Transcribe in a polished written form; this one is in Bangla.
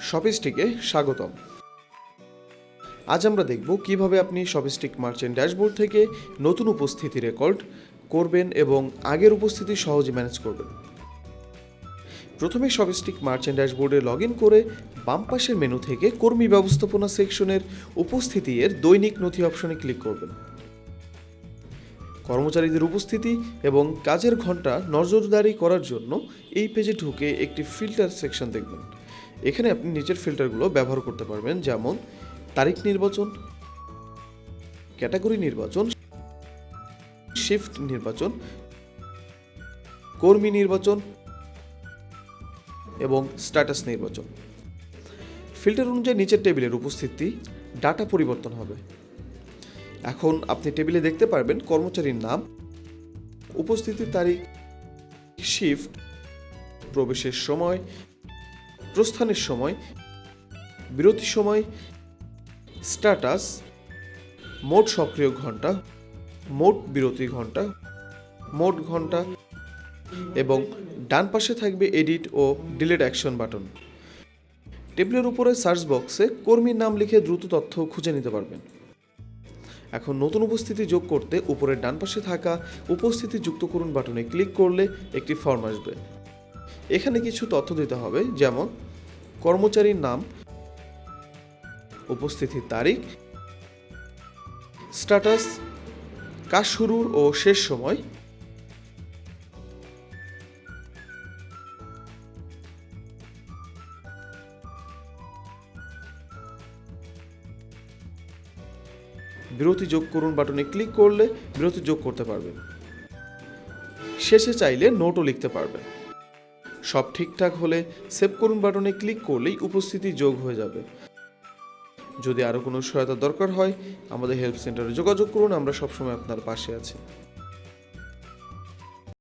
শপিস্টিকে স্বাগতম। আজ আমরা দেখব কিভাবে আপনি শপিস্টিক মার্চেন্ট ড্যাশবোর্ড থেকে নতুন উপস্থিতি রেকর্ড করবেন এবং আগের উপস্থিতি সহজে ম্যানেজ করবেন। প্রথমে শপিস্টিক মার্চেন্ট ড্যাশবোর্ডে লগ ইন করে বাম পাশের মেনু থেকে কর্মী ব্যবস্থাপনা সেকশনের উপস্থিতি এর দৈনিক নথি অপশনে ক্লিক করবেন। কর্মচারীদের উপস্থিতি এবং কাজের ঘন্টা নজরদারি করার জন্য এই পেজে ঢুকে একটি ফিল্টার সেকশন দেখবেন। এখানে আপনি নিচের ফিল্টারগুলো ব্যবহার করতে পারবেন, যেমন তারিখ নির্বাচন, ক্যাটাগরি নির্বাচন, শিফট নির্বাচন, কর্মী নির্বাচন এবং স্ট্যাটাস নির্বাচন। ফিল্টার অনুযায়ী নিচের টেবিলের উপস্থিতি ডাটা পরিবর্তন হবে। এখন আপনি টেবিলে দেখতে পারবেন কর্মচারীর নাম, উপস্থিতির তারিখ, শিফট, প্রবেশের সময়, প্রস্থানের সময়, বিরতির সময়, স্ট্যাটাস, মোট সক্রিয় ঘন্টা, মোট বিরতি ঘন্টা, মোট ঘন্টা এবং ডান পাশে থাকবে এডিট ও ডিলিট অ্যাকশন বাটন। টেবিলের উপরে সার্চ বক্সে কর্মীর নাম লিখে দ্রুত তথ্য খুঁজে নিতে পারবেন। এখন নতুন উপস্থিতি যোগ করতে উপরের ডান পাশে থাকা উপস্থিতি যুক্ত করুন বাটনে ক্লিক করলে একটি ফর্ম আসবে। এখানে কিছু তথ্য দিতে হবে, যেমন কর্মচারীর নাম, উপস্থিতির তারিখ, স্ট্যাটাস, কাজ শুরুর ও শেষ সময়, বিরতি যোগ করুন বাটনে ক্লিক করলে বিরতি যোগ করতে পারবেন। শেষে চাইলে নোটও লিখতে পারবেন। সব ঠিকঠাক হলে সেভ করুন বাটনে ক্লিক করলেই উপস্থিতি যোগ হয়ে যাবে। যদি আরও কোনো সহায়তা দরকার হয় আমাদের হেল্প সেন্টারে যোগাযোগ করুন, আমরা সবসময় আপনার পাশে আছি।